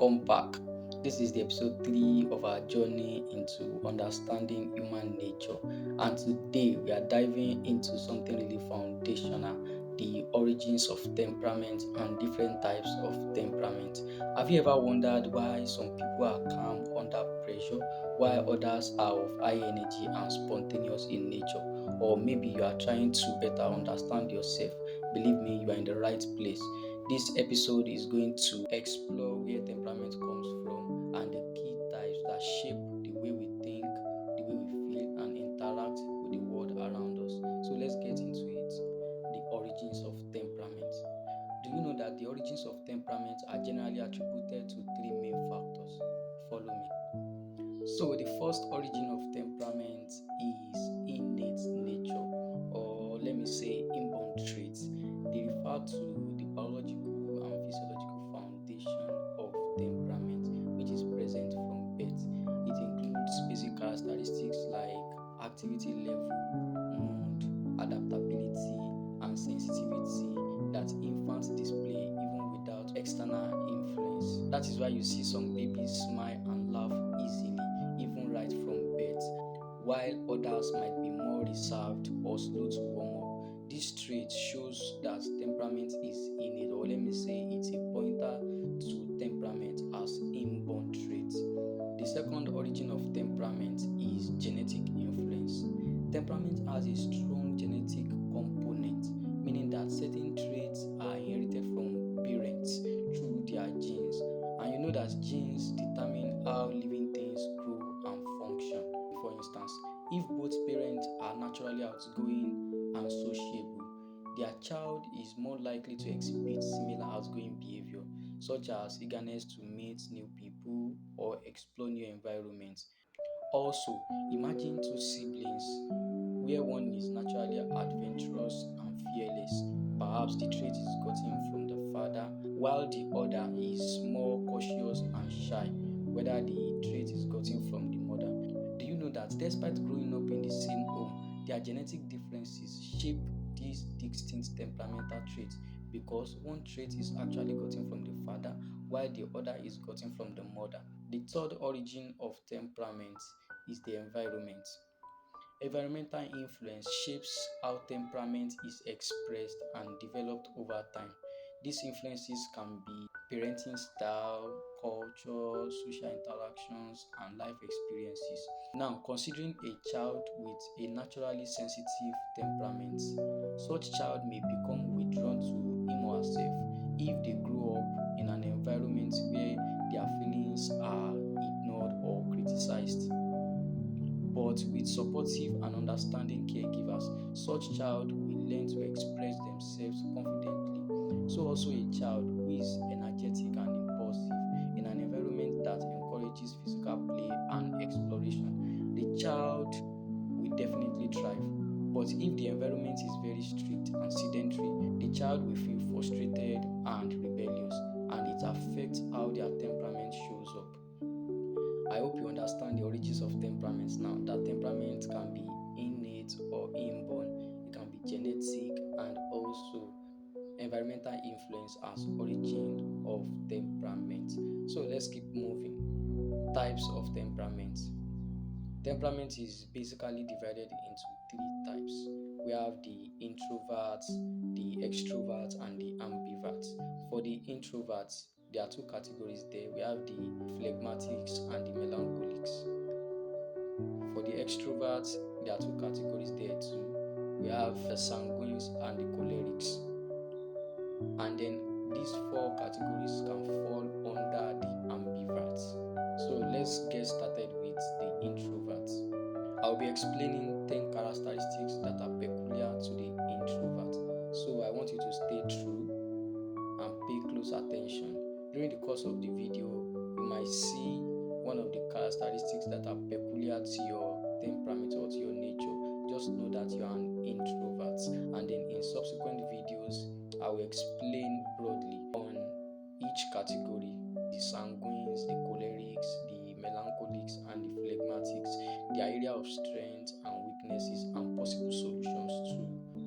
Welcome back. This is the episode 3 of our journey into understanding human nature. And today we are diving into something really foundational, the origins of temperament and different types of temperament. Have you ever wondered why some people are calm under pressure while others are of high energy and spontaneous in nature? Or maybe you are trying to better understand yourself. Believe me, you are in the right place. This episode is going to explore where temperament comes from and the key types that shape the way we think, the way we feel, and interact with the world around us. So let's get into it. The origins of temperament. Do you know that the origins of temperament are generally attributed to three main factors? Follow me. So, the first origin of temperament is innate nature, or let me say inborn traits. They refer to the biological and physiological foundation of temperament, which is present from birth. It includes basic characteristics like activity level, mood, adaptability, and sensitivity that infants display even without external influence. That is why you see some babies smile and laugh easily even right from birth, while others might be more reserved or slow to warm up. This trait shows that temperament is innate, or let me say it's a pointer to temperament as inborn trait. The second origin of temperament is genetic influence. Temperament has a strong genetic component, meaning that certain traits are inherited from parents through their genes. And you know that genes determine how living things grow and function. For instance, if both parents are naturally outgoing and sociable, their child is more likely to exhibit similar outgoing behavior, such as eagerness to meet new people or explore new environments. Also, imagine two siblings where one is naturally adventurous and fearless. Perhaps the trait is gotten from the father, while the other is more cautious and shy, whether the trait is gotten from the mother. Do you know that despite growing up in the same home, their genetic differences shape these distinct temperamental traits because one trait is actually gotten from the father while the other is gotten from the mother. The third origin of temperament is the environment. Environmental influence shapes how temperament is expressed and developed over time. These influences can be parenting style, culture, social interactions, and life experiences. Now, considering a child with a naturally sensitive temperament, such child may become withdrawn to him or herself if they grow up in an environment where their feelings are ignored or criticized. But with supportive and understanding caregivers, such child will learn to express themselves confidently. So also a child who is energetic and impulsive in an environment that encourages physical play and exploration, the child will definitely thrive. But if the environment is very strict and sedentary, the child will feel frustrated and rebellious, and it affects how their temperament shows up. I hope you understand the origins of temperaments now. That temperament can be innate or inborn, it can be genetic, and also environmental influence as origin of temperament. So let's keep moving. Types of temperament. Temperament is basically divided into three types. We have the introverts, the extroverts, and the ambiverts. For the introverts, there are two categories there. We have the phlegmatics and the melancholics. For the extroverts, there are two categories there too. We have the sanguines and the cholerics. And then these four categories can fall under the ambiverts. So let's get started with the introverts. I'll be explaining 10 characteristics that are peculiar to the introvert. So I want you to stay true and pay close attention. During the course of the video, you might see one of the characteristics that are peculiar to your temperament or to your nature. Just know that you are an introvert, and then in subsequent videos, I will explain broadly on each category: the sanguines, the cholerics, the melancholics, and the phlegmatics, their area of strength and weaknesses, and possible solutions to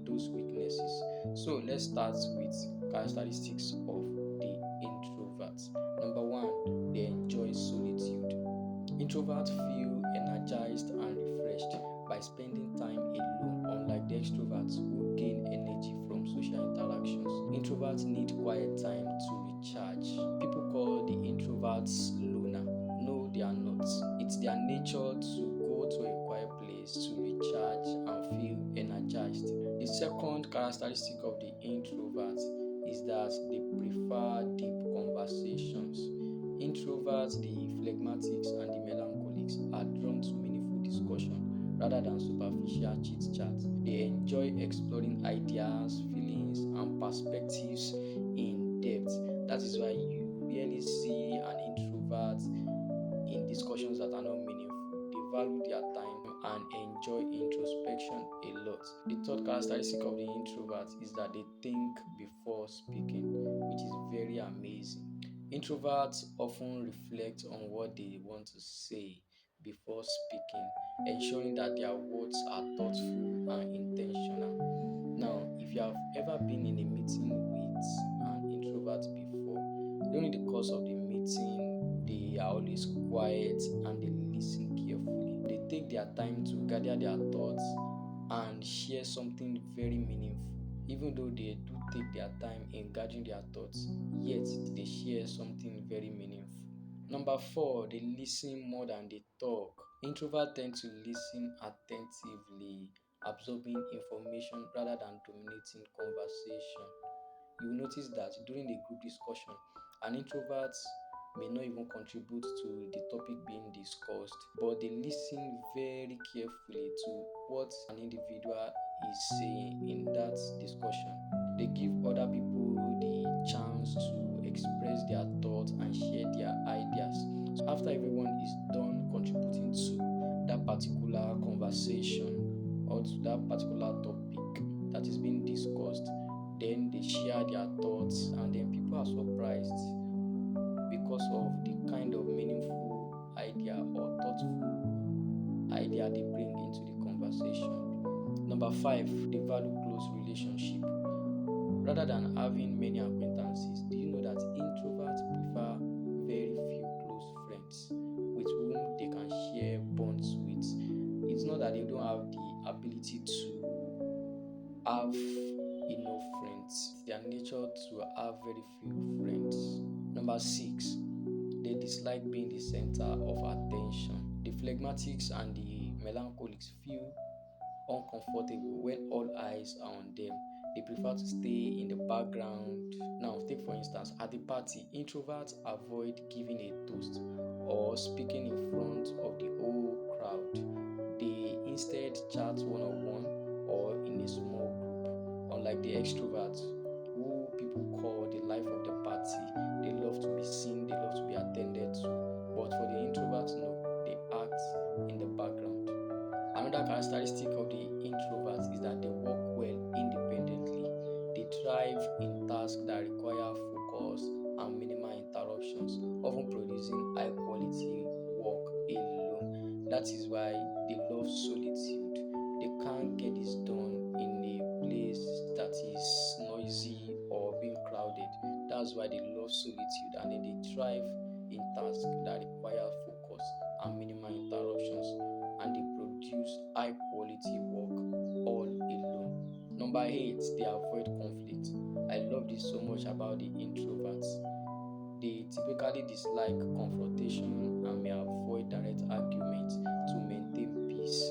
those weaknesses. So let's start with characteristics of the introverts. Number one, The second characteristic of the introvert is that they prefer deep conversations. Introverts, the phlegmatics, and the melancholics are drawn to meaningful discussion rather than superficial chit chat. They enjoy exploring ideas, feelings, and perspectives in depth. That is why you rarely see an introvert in discussions that are not meaningful. They value their time and enjoy introspection a lot. The third characteristic of the introvert is that they think before speaking, which is very amazing. Introverts often reflect on what they want to say before speaking, ensuring that their words are thoughtful and intentional. Now, if you have ever been in a meeting with an introvert before, during the course of the meeting, they are always quiet and they listen carefully. They take their time to gather their thoughts and share something very meaningful. Even though they do take their time in gathering their thoughts, yet they share something very meaningful. Number four, they listen more than they talk. Introverts tend to listen attentively, absorbing information rather than dominating conversation. You will notice that during a group discussion, an introvert may not even contribute to the topic being discussed, but they listen very carefully to what an individual is saying in that discussion. They give other people the chance to express their thoughts and share their ideas. So after everyone is done contributing to that particular conversation or to that particular topic that is being discussed, then they share their thoughts, and then people are surprised because of the kind of meaningful idea or thoughtful idea they bring into the conversation. Number five, they value close relationship. Rather than having many acquaintances, do you know that introverts prefer very few close friends with whom they can share bonds with? It's not that they don't have the ability to have enough friends. It's their nature to have very few friends. Number six, they dislike being the center of attention. The phlegmatics and the melancholics feel uncomfortable when all eyes are on them. They prefer to stay in the background. Now, take for instance, at the party, introverts avoid giving a toast or speaking in front of the whole crowd. They instead chat one-on-one or in a small group. Unlike the extroverts, who people call the life of the party, they love to be seen, they love to be attended to. But for the introverts, no, they act in the background. Another characteristic of the introverts is that they work well independently. They thrive in tasks that require focus and minimal interruptions, often producing high quality work alone. That is why they love solitude. They can't get this done in a place that is noisy or being crowded. That's why they love solitude, and then they thrive in tasks that require focus and minimal interruptions, and they produce high quality work all alone. Number eight, they avoid conflict. I love this so much about the introverts. They typically dislike confrontation and may avoid direct argument to maintain peace.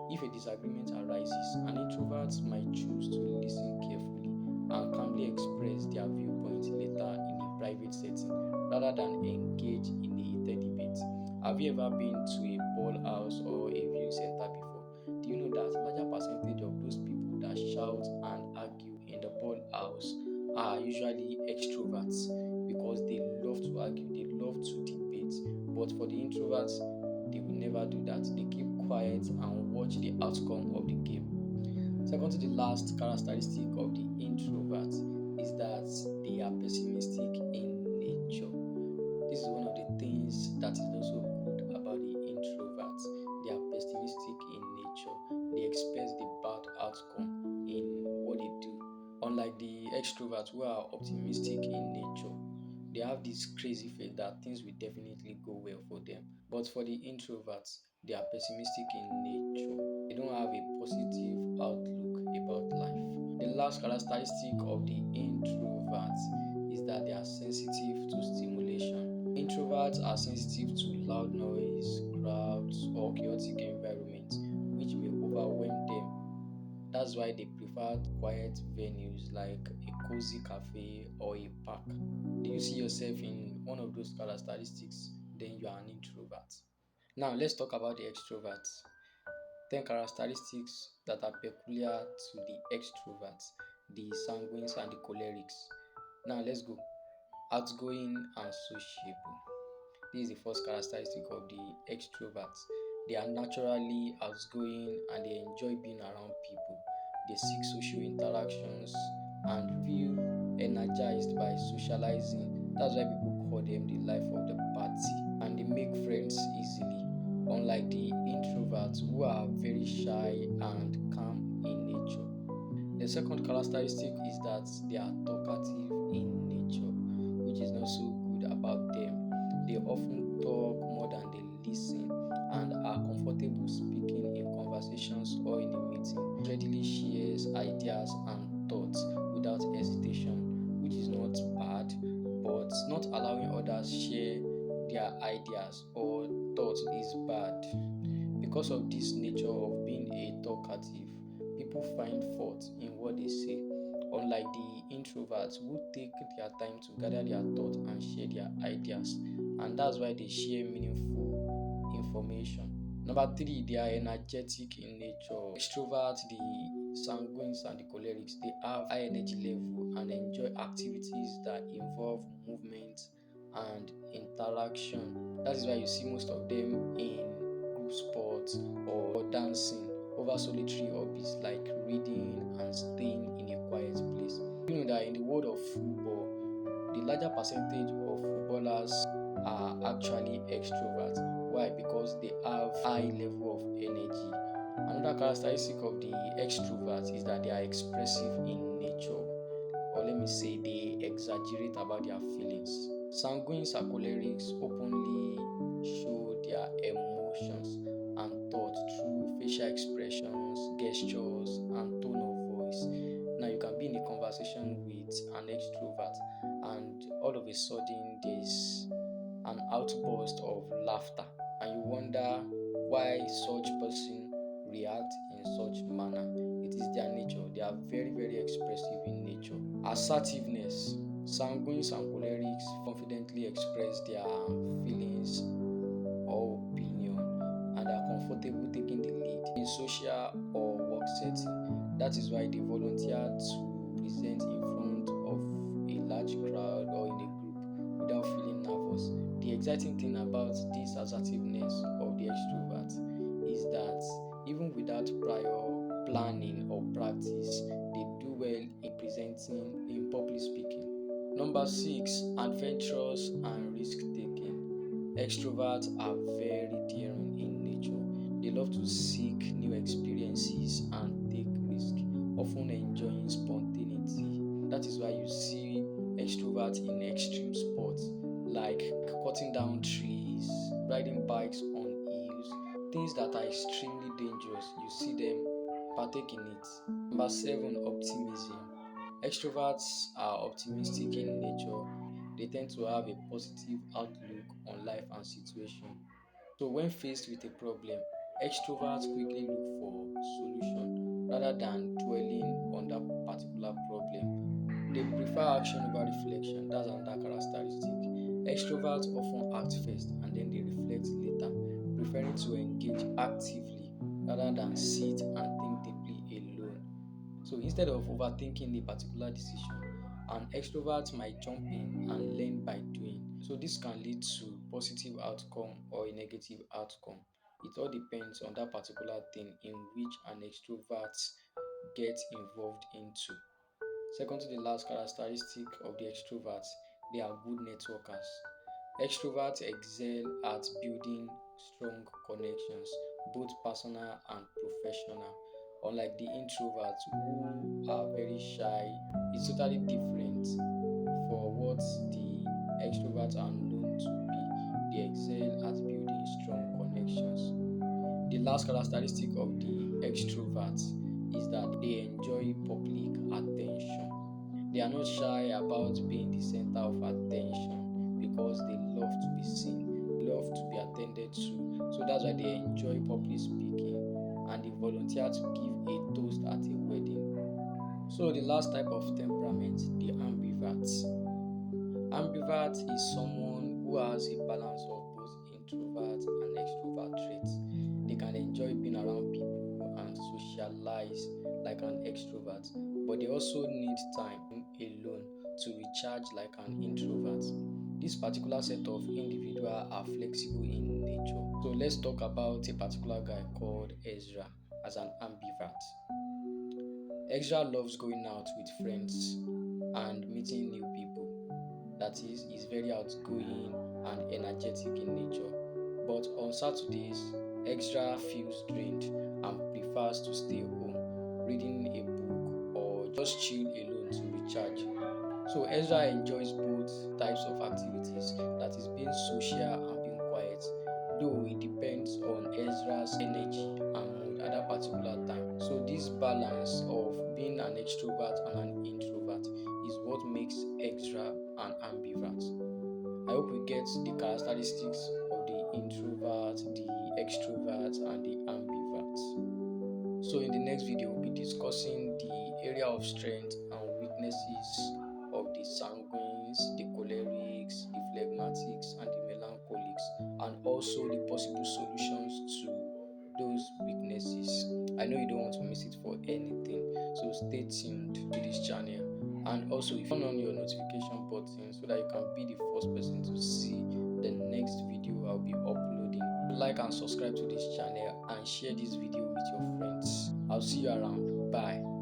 If a disagreement arises, an introvert might choose to listen carefully and calmly express their viewpoint later in a private setting rather than engage in a heated debate. Have you ever been to a ball house or a viewing center before? Do you know that larger percentage of those people that shout and argue in the ball house are usually extroverts because they love to argue, they love to debate. But for the introverts, they will never do that. They keep quiet and watch the outcome of the game. Second to the last characteristic of the introvert is that they are pessimistic in nature. This is one of the things that is also good about the introverts. They are pessimistic in nature. They expect the bad outcome in what they do. Unlike the extroverts who are optimistic in nature, they have this crazy faith that things will definitely go well for them. But for the introverts, they are pessimistic in nature. They don't have a positive outlook about life. The last characteristic of the introverts is that they are sensitive to stimulation. Introverts are sensitive to loud noise, crowds, or chaotic environments, which may overwhelm them. That's why they prefer quiet venues like a cozy cafe or a park. Do you see yourself in one of those characteristics? Then you are an introvert. Now, let's talk about the extroverts. 10 characteristics that are peculiar to the extroverts, the sanguines, and the cholerics. Now, let's go. Outgoing and sociable. This is the first characteristic of the extroverts. They are naturally outgoing and they enjoy being around people. They seek social interactions and feel energized by socializing. That's why people call them the life of the party. And they make friends easily, unlike the introverts who are very shy and calm in nature. The second characteristic is that they are talkative in nature, which is not so good about them. They often talk more than they listen and are comfortable speaking in conversations or in a meeting. Readily shares ideas and thoughts without hesitation, which is not bad, but not allowing others share their ideas or thoughts is bad. Because of this nature of being a talkative, people find fault in what they say, unlike the introverts who take their time to gather their thoughts and share their ideas, and that's why they share meaningful information. Number three, they are energetic in nature. Extroverts, the sanguines, and the cholerics, they have high energy level and enjoy activities that involve movement and interaction. That is why you see most of them in group sports or dancing over solitary hobbies like reading and staying in a quiet place. You know that in the world of football, the larger percentage of footballers are actually extroverts. Why? Because they have high level of energy. Another characteristic of the extroverts is that they are expressive in nature, or let me say they exaggerate about their feelings. Sanguines and cholerics openly show their emotions and thoughts through facial expressions, gestures, and tone of voice. Now, you can be in a conversation with an extrovert, and all of a sudden, there's an outburst of laughter, and you wonder why such person react in such manner. It is their nature. They are very, very expressive in nature. Assertiveness. Sanguines and cholerics confidently express their feelings or opinion and are comfortable taking the lead in social or work setting. That is why they volunteer to present in front of a large crowd or in a group without feeling nervous. The exciting thing about this assertiveness of the extrovert is that even without prior planning or practice, they do well in presenting in public speaking. Number six, adventurous and risk taking. Extroverts are very daring in nature. They love to seek new experiences and take risks, often enjoying spontaneity. That is why you see extroverts in extreme sports like cutting down trees, riding bikes on hills, things that are extremely dangerous. You see them partake in it. Number seven, optimism. Extroverts are optimistic in nature. They tend to have a positive outlook on life and situation. So when faced with a problem, extroverts quickly look for solution rather than dwelling on that particular problem. They prefer action over reflection. That's another characteristic. Extroverts often act first and then they reflect later, preferring to engage actively rather than sit and think deeply alone. So instead of overthinking a particular decision, an extrovert might jump in and learn by doing. So this can lead to positive outcome or a negative outcome. It all depends on that particular thing in which an extrovert gets involved into. Second to the last characteristic of the extroverts, they are good networkers. Extroverts excel at building strong connections, both personal and professional. Unlike the introverts who are very shy, it's totally different for what the extroverts are known to be. They excel at building strong connections. The last characteristic of the extroverts is that they enjoy public attention. They are not shy about being the center of attention because they love to be seen, love to be attended to. So that's why they enjoy public speaking. and they volunteer to give a toast at a wedding. So the last type of temperament, the ambivert. Ambivert is someone who has a balance of both introvert and extrovert traits. They can enjoy being around people and socialize like an extrovert, but they also need time alone to recharge like an introvert. This particular set of individuals are flexible in nature. So let's talk about a particular guy called Ezra as an ambivert. Ezra loves going out with friends and meeting new people. That is, he's very outgoing and energetic in nature. But on Saturdays, Ezra feels drained and prefers to stay home, reading a book or just chill alone to recharge. So Ezra enjoys both types of activities, that is being social and being quiet, though it depends on Ezra's energy and mood at that particular time. So this balance of being an extrovert and an introvert is what makes Ezra an ambivert. I hope we get the characteristics of the introvert, the extrovert, and the ambivert. So in the next video, we'll be discussing the area of strength and weaknesses of the sanguines, the cholerics, the phlegmatics, and the melancholics, and also the possible solutions to those weaknesses. I know you don't want to miss it for anything, so stay tuned to this channel. And also, if you turn on your notification button so that you can be the first person to see the next video I'll be uploading. Like and subscribe to this channel and share this video with your friends. I'll see you around. Bye.